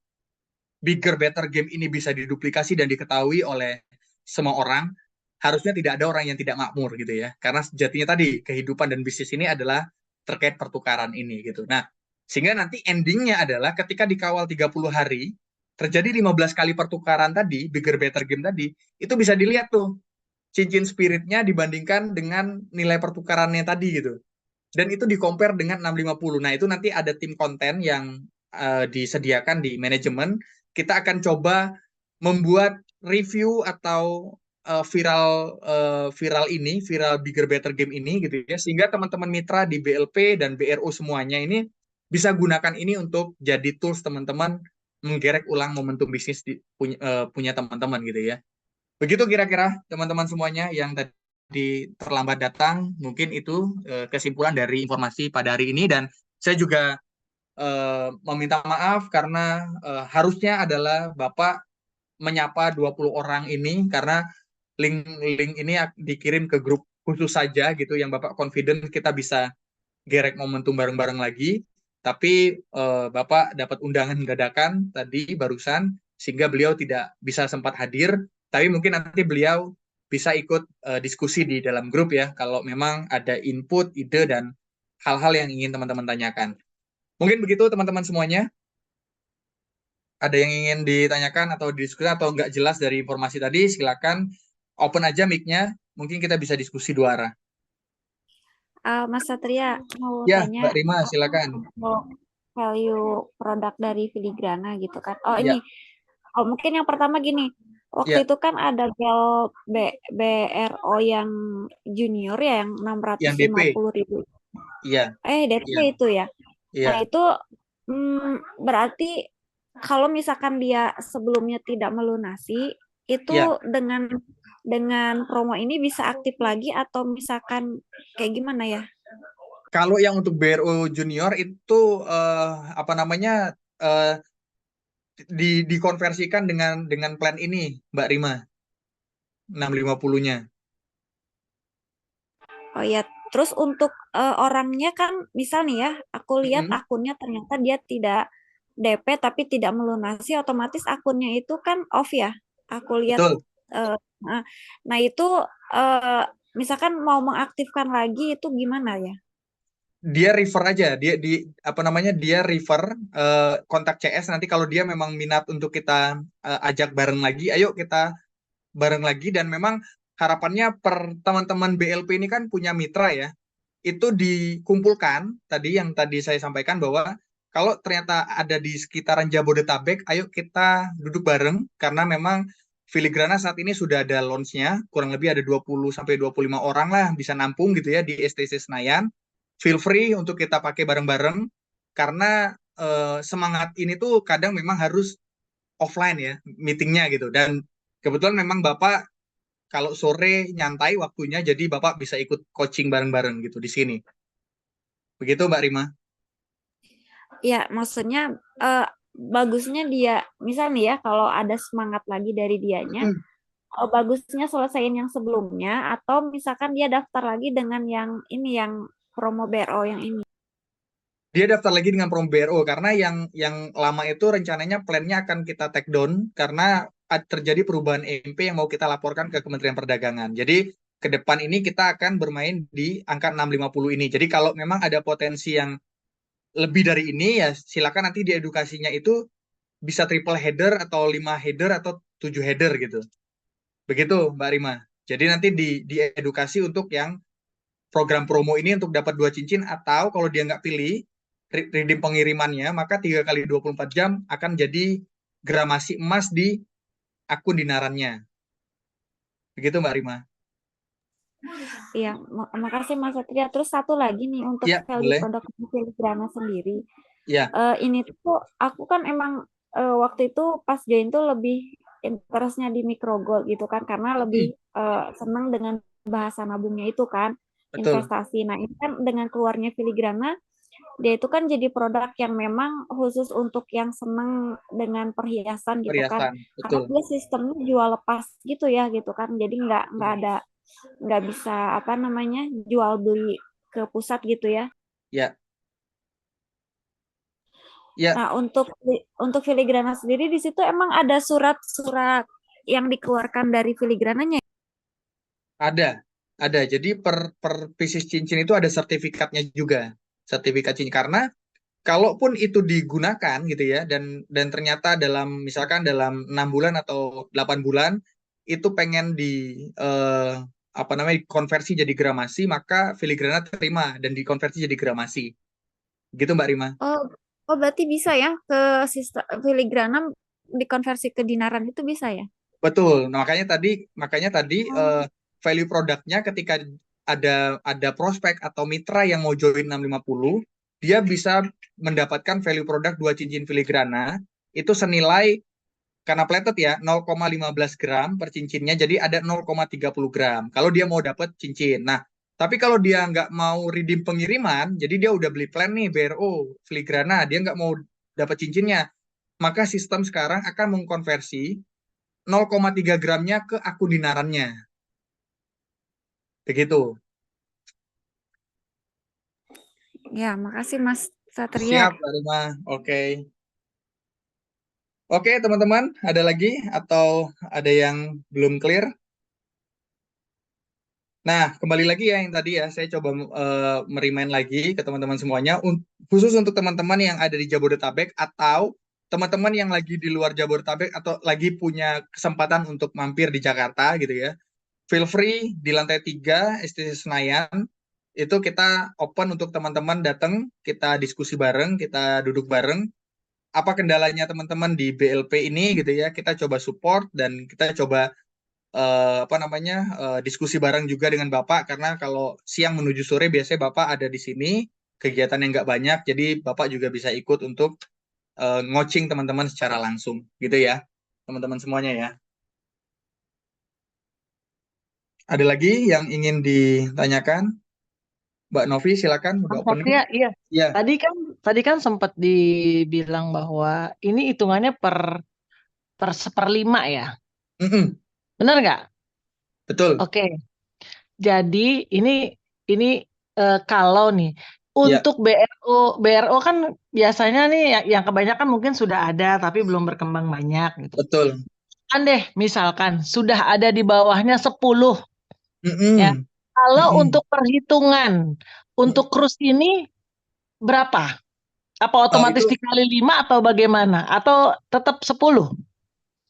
bigger better game ini bisa diduplikasi dan diketahui oleh semua orang, harusnya tidak ada orang yang tidak makmur gitu ya. Karena sejatinya tadi kehidupan dan bisnis ini adalah terkait pertukaran ini gitu. Nah, sehingga nanti endingnya adalah ketika dikawal 30 hari terjadi 15 kali pertukaran tadi, bigger better game tadi, itu bisa dilihat tuh cincin spiritnya dibandingkan dengan nilai pertukarannya tadi gitu. Dan itu di-compare dengan 650. Nah, itu nanti ada tim konten yang disediakan di manajemen. Kita akan coba membuat review atau viral bigger better game ini gitu ya, sehingga teman-teman mitra di BLP dan BRO semuanya ini bisa gunakan ini untuk jadi tools teman-teman menggerek ulang momentum bisnis punya teman-teman gitu ya. Begitu kira-kira teman-teman semuanya yang tadi terlambat datang, mungkin itu kesimpulan dari informasi pada hari ini. Dan saya juga meminta maaf karena harusnya adalah Bapak menyapa 20 orang ini, karena link ini dikirim ke grup khusus saja gitu yang Bapak confident kita bisa gerek momentum bareng-bareng lagi. Tapi Bapak dapat undangan dadakan tadi barusan sehingga beliau tidak bisa sempat hadir, tapi mungkin nanti beliau bisa ikut diskusi di dalam grup ya kalau memang ada input, ide dan hal-hal yang ingin teman-teman tanyakan. Mungkin begitu teman-teman semuanya. Ada yang ingin ditanyakan atau didiskusikan atau nggak jelas dari informasi tadi, silakan open aja mic-nya. Mungkin kita bisa diskusi 2 arah. Mas Satria mau Ya, tanya, Mbak Rima, silakan. Value produk dari Filigrana gitu kan. Oh Ya. ini, mungkin yang pertama gini, waktu Ya. itu kan ada gel BRO yang junior ya, yang 650.000. Iya. DP Ya. itu ya. Iya. Nah itu berarti kalau misalkan dia sebelumnya tidak melunasi, itu Ya, dengan promo ini bisa aktif lagi atau misalkan kayak gimana ya? kalau yang untuk BRO junior itu apa namanya dikonversikan dengan plan ini, Mbak Rima, 650-nya. Oh ya, terus untuk orangnya kan misal nih ya, aku lihat Mm-mm. akunnya ternyata dia tidak DP tapi tidak melunasi, otomatis akunnya itu kan off ya. Aku lihat Betul. nah itu misalkan mau mengaktifkan lagi itu gimana ya? Dia refer aja, dia refer kontak CS nanti kalau dia memang minat untuk kita ajak bareng lagi, ayo kita bareng lagi. Dan memang harapannya per teman-teman BLP ini kan punya mitra ya, itu dikumpulkan yang tadi saya sampaikan bahwa kalau ternyata ada di sekitaran Jabodetabek, ayo kita duduk bareng karena memang Filigrana saat ini sudah ada launch-nya, kurang lebih ada 20-25 orang lah bisa nampung gitu ya di STC Senayan. Feel free untuk kita pakai bareng-bareng karena semangat ini tuh kadang memang harus offline ya meetingnya gitu. Dan kebetulan memang Bapak kalau sore nyantai waktunya, jadi Bapak bisa ikut coaching bareng-bareng gitu di sini. Begitu Mbak Rima? Ya, maksudnya bagusnya dia, misal nih ya, kalau ada semangat lagi dari dianya, bagusnya selesaiin yang sebelumnya, atau misalkan dia daftar lagi dengan yang ini, yang promo BRO yang ini. Dia daftar lagi dengan promo BRO karena yang lama itu rencananya plannya akan kita take down karena terjadi perubahan MP yang mau kita laporkan ke Kementerian Perdagangan. Jadi ke depan ini kita akan bermain di angka 650 ini. Jadi kalau memang ada potensi yang lebih dari ini ya silakan nanti di edukasinya itu bisa triple header atau 5 header atau 7 header gitu. Begitu Mbak Rima. Jadi nanti di edukasi untuk yang program promo ini untuk dapat 2 cincin, atau kalau dia nggak pilih redeem pengirimannya, maka 3 kali 24 jam akan jadi gramasi emas di akun dinarannya. Begitu Mbak Rima. Iya, makasih Mas Satria. Terus satu lagi nih untuk Ya, value boleh. produk Filigrana sendiri. Ya. Ini tuh aku kan emang waktu itu pas join tuh lebih interestnya di microgold gitu kan, karena lebih senang dengan bahasa nabungnya itu kan, Betul. investasi. Nah ini kan dengan keluarnya Filigrana, dia itu kan jadi produk yang memang khusus untuk yang senang dengan perhiasan gitu kan, Perhiasan, karena betul. dia sistemnya jual lepas gitu ya gitu kan, jadi nggak bisa apa namanya jual beli ke pusat gitu ya. Ya. Ya. Nah, untuk Filigrana sendiri di situ emang ada surat-surat yang dikeluarkan dari Filigrananya? Ada. Jadi per pieces cincin itu ada sertifikatnya juga. Sertifikat cincin, karena kalaupun itu digunakan gitu ya, dan ternyata misalkan dalam 6 bulan atau 8 bulan itu pengen konversi jadi gramasi, maka Filigrana terima dan dikonversi jadi gramasi. Gitu Mbak Rima. Oh berarti bisa ya ke sistem Filigrana dikonversi ke dinaran itu bisa ya? Betul. Nah, makanya tadi value produknya ketika ada prospek atau mitra yang mau join 650, dia bisa mendapatkan value produk 2 cincin Filigrana itu senilai, karena plated ya, 0,15 gram per cincinnya, jadi ada 0,30 gram kalau dia mau dapat cincin. Nah, tapi kalau dia nggak mau redeem pengiriman, jadi dia udah beli plan nih BRO Filigrana, dia nggak mau dapat cincinnya, maka sistem sekarang akan mengkonversi 0,3 gramnya ke akun dinarannya. Begitu. Ya, makasih Mas Satria. Siap, Mbak Rima. Oke. Oke, teman-teman, ada lagi atau ada yang belum clear? Nah, kembali lagi ya yang tadi ya, saya coba merimain lagi ke teman-teman semuanya, khusus untuk teman-teman yang ada di Jabodetabek atau teman-teman yang lagi di luar Jabodetabek atau lagi punya kesempatan untuk mampir di Jakarta gitu ya. Feel free di lantai 3 STC Senayan, itu kita open untuk teman-teman datang, kita diskusi bareng, kita duduk bareng. Apa kendalanya teman-teman di BLP ini gitu ya, kita coba support dan kita coba diskusi bareng juga dengan Bapak, karena kalau siang menuju sore biasanya Bapak ada di sini, kegiatan yang nggak banyak, jadi Bapak juga bisa ikut untuk ngocing teman-teman secara langsung, gitu ya, teman-teman semuanya ya. Ada lagi yang ingin ditanyakan? Mbak Novi, silakan, udah Mas open. Satria, iya. Ya, Tadi kan sempat dibilang bahwa ini hitungannya per seperlima ya. mm-mm, Benar nggak? betul. Oke. Jadi ini kalau nih Ya, untuk BRO kan biasanya nih yang kebanyakan mungkin sudah ada tapi belum berkembang banyak gitu. betul. Kan deh misalkan sudah ada di bawahnya 10 ya. Mm-mm, Kalau mm-mm. untuk perhitungan untuk cruise ini berapa? Apa otomatis Itu dikali 5 atau bagaimana? Atau tetap 10?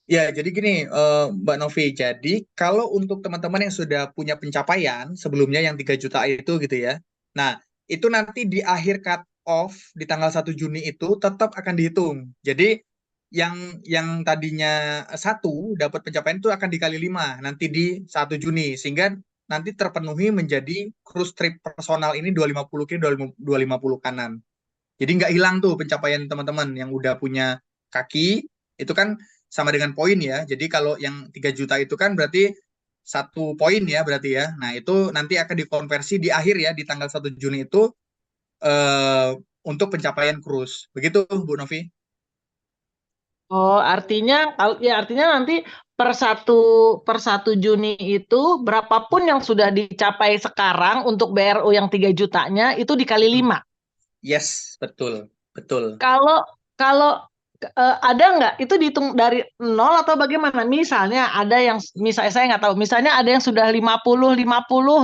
ya, jadi gini, Mbak Novi. Jadi kalau untuk teman-teman yang sudah punya pencapaian sebelumnya yang 3 juta itu gitu ya. Nah, itu nanti di akhir cut off di tanggal 1 Juni itu tetap akan dihitung. Jadi yang tadinya 1 dapat pencapaian itu akan dikali 5 nanti di 1 Juni sehingga nanti terpenuhi menjadi cruise trip personal ini 250 kiri 250 kanan. Jadi nggak hilang tuh pencapaian teman-teman yang udah punya kaki, itu kan sama dengan poin ya. Jadi kalau yang 3 juta itu kan berarti 1 poin ya berarti ya. Nah itu nanti akan dikonversi di akhir ya, di tanggal 1 Juni itu untuk pencapaian cruise. Begitu Bu Novi? Oh, artinya nanti per 1 Juni itu berapapun yang sudah dicapai sekarang untuk BRO yang 3 jutanya itu dikali 5. Yes, betul. Betul. Kalau ada nggak itu dihitung dari 0 atau bagaimana? Misalnya ada yang saya nggak tahu. Misalnya ada yang sudah 50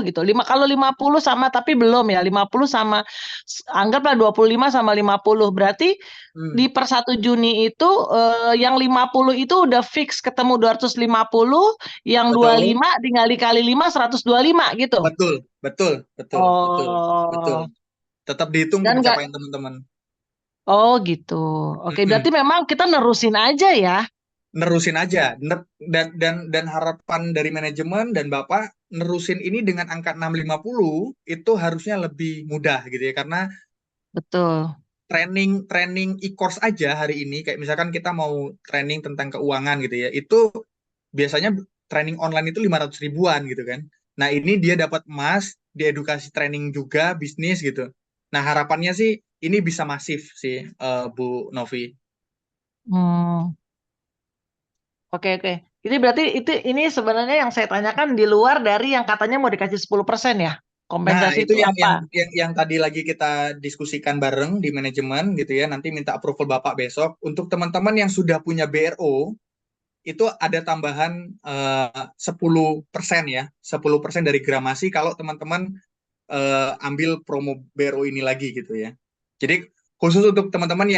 gitu. Kalau 50 sama tapi belum ya. 50 sama anggaplah 25 sama 50. Berarti di per 1 Juni itu yang 50 itu udah fix ketemu 250, yang Betul. 25 tinggal dikali 5 125 gitu. Betul, betul, betul, betul, betul. Oh. Tetap dihitung Dan nggak pencapaian teman-teman. Oh gitu. Oke, berarti memang kita nerusin aja ya. Nerusin aja. Dan harapan dari manajemen dan Bapak nerusin ini dengan angka 650 itu harusnya lebih mudah gitu ya, karena Betul. training e-course aja hari ini kayak misalkan kita mau training tentang keuangan gitu ya, itu biasanya training online itu 500 ribuan gitu kan. Nah ini dia dapat emas di edukasi training juga bisnis gitu. Nah harapannya sih ini bisa masif sih Bu Novi. Oke. Jadi berarti ini sebenarnya yang saya tanyakan di luar dari yang katanya mau dikasih 10% ya. Nah, Kompensasi itu itu apa? yang tadi lagi kita diskusikan bareng di manajemen gitu ya. Nanti minta approval Bapak besok. Untuk teman-teman yang sudah punya BRO, itu ada tambahan 10% ya. 10% dari gramasi kalau teman-teman ambil promo BRO ini lagi gitu ya. Jadi khusus untuk teman-teman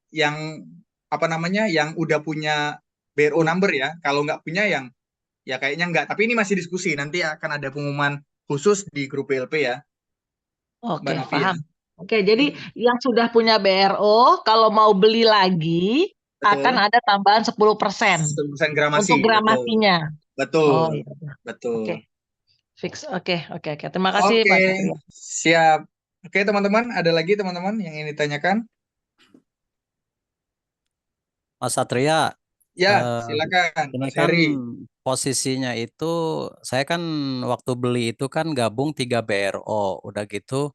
yang apa namanya, yang udah punya BRO number ya. Kalau nggak punya ya kayaknya nggak. Tapi ini masih diskusi. Nanti akan ada pengumuman khusus di grup BLP ya, Mbak Oke, Novi ya. paham. Oke, jadi yang sudah punya BRO kalau mau beli lagi akan Betul. ada tambahan 10% 10% gramasi. untuk gramasinya. Betul. Oh iya. Betul. Oke. Fix. Oke. Terima kasih Oke, Pak Satria. siap. Oke, teman-teman, ada lagi teman-teman yang ingin ditanyakan? Mas Satria, Ya, silakan, ini Mas kan Heri. posisinya itu saya kan waktu beli itu kan gabung 3 BRO, udah gitu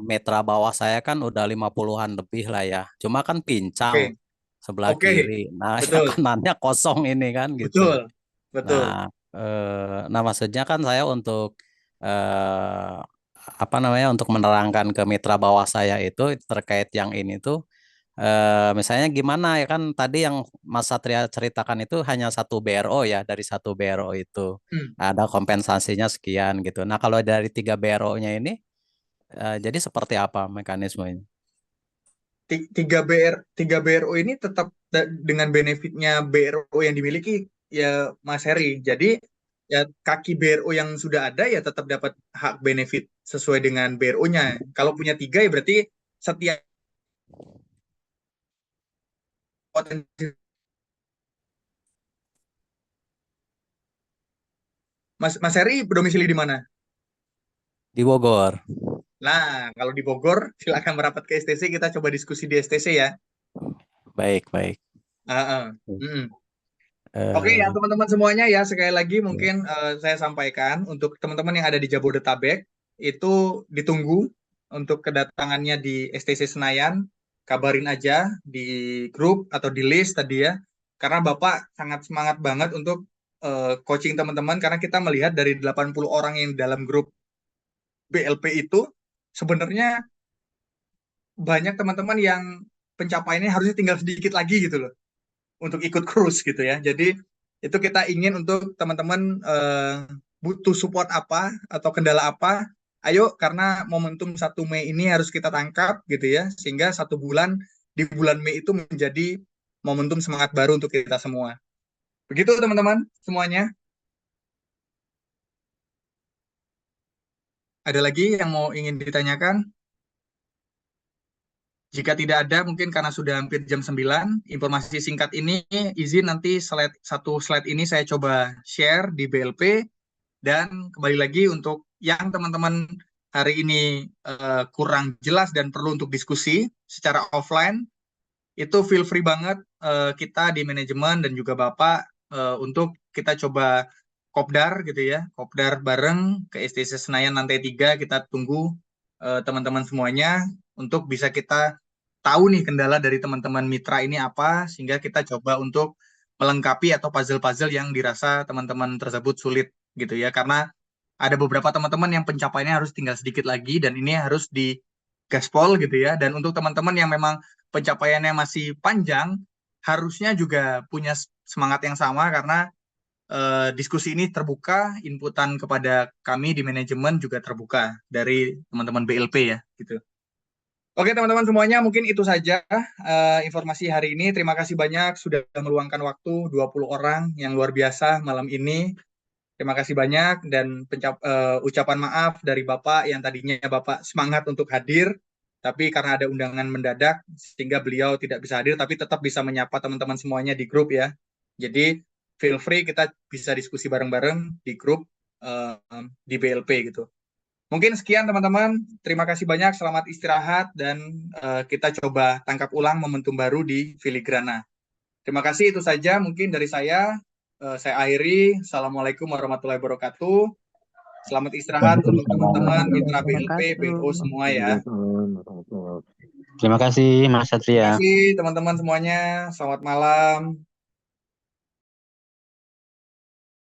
metra bawah saya kan udah 50-an lebih lah ya. Cuma kan pincang Oke, sebelah oke, kiri. Nah, yang betul, kanannya kosong ini kan gitu. betul, betul. Nah maksudnya kan saya untuk apa namanya untuk menerangkan ke mitra bawah saya itu terkait yang ini tuh misalnya gimana ya kan tadi yang Mas Satria ceritakan itu hanya 1 BRO ya, dari 1 BRO itu ada kompensasinya sekian gitu. Nah kalau dari 3 BRO-nya ini jadi seperti apa mekanismenya? 3 BRO ini tetap dengan benefitnya BRO yang dimiliki ya Mas Heri. Jadi ya kaki BRO yang sudah ada ya tetap dapat hak benefit sesuai dengan BRO-nya. Kalau punya 3 ya berarti setiap potensi. Mas Heri domisili di mana? Di Bogor. Nah, kalau di Bogor silakan merapat ke STC, kita coba diskusi di STC ya. Baik, baik. Oke ya Eh, teman-teman semuanya ya, sekali lagi mungkin saya sampaikan untuk teman-teman yang ada di Jabodetabek itu ditunggu untuk kedatangannya di STC Senayan, kabarin aja di grup atau di list tadi ya, karena Bapak sangat semangat banget untuk coaching teman-teman, karena kita melihat dari 80 orang yang dalam grup BLP itu sebenarnya banyak teman-teman yang pencapaiannya harusnya tinggal sedikit lagi gitu loh untuk ikut cruise gitu ya. Jadi itu kita ingin untuk teman-teman butuh support apa atau kendala apa, ayo karena momentum 1 Mei ini harus kita tangkap gitu ya, sehingga 1 bulan di bulan Mei itu menjadi momentum semangat baru untuk kita semua. Begitu teman-teman semuanya. Ada lagi yang mau ingin ditanyakan? Jika tidak ada, mungkin karena sudah hampir jam 9, informasi singkat ini izin nanti satu slide ini saya coba share di BLP. Dan kembali lagi untuk yang teman-teman hari ini kurang jelas dan perlu untuk diskusi secara offline, itu feel free banget kita di manajemen dan juga Bapak untuk kita coba kopdar gitu ya, kopdar bareng ke STC Senayan lantai 3, kita tunggu teman-teman semuanya untuk bisa kita tahu nih kendala dari teman-teman mitra ini apa, sehingga kita coba untuk melengkapi atau puzzle-puzzle yang dirasa teman-teman tersebut sulit gitu ya, karena ada beberapa teman-teman yang pencapaiannya harus tinggal sedikit lagi dan ini harus di gaspol gitu ya. Dan untuk teman-teman yang memang pencapaiannya masih panjang, harusnya juga punya semangat yang sama, karena diskusi ini terbuka, inputan kepada kami di manajemen juga terbuka dari teman-teman BLP ya gitu. Oke teman-teman semuanya, mungkin itu saja informasi hari ini. Terima kasih banyak sudah meluangkan waktu, 20 orang yang luar biasa malam ini. Terima kasih banyak dan ucapan maaf dari Bapak yang tadinya Bapak semangat untuk hadir, tapi karena ada undangan mendadak sehingga beliau tidak bisa hadir, tapi tetap bisa menyapa teman-teman semuanya di grup ya. Jadi feel free, kita bisa diskusi bareng-bareng di grup di BLP gitu. Mungkin sekian teman-teman, terima kasih banyak, selamat istirahat, dan kita coba tangkap ulang momentum baru di Filigrana. Terima kasih, itu saja mungkin dari saya. Saya akhiri, Assalamualaikum warahmatullahi wabarakatuh. Selamat istirahat untuk teman-teman mitra BLP, BO semua ya. Terima kasih Mas Terima Satria. kasih teman-teman semuanya, selamat malam.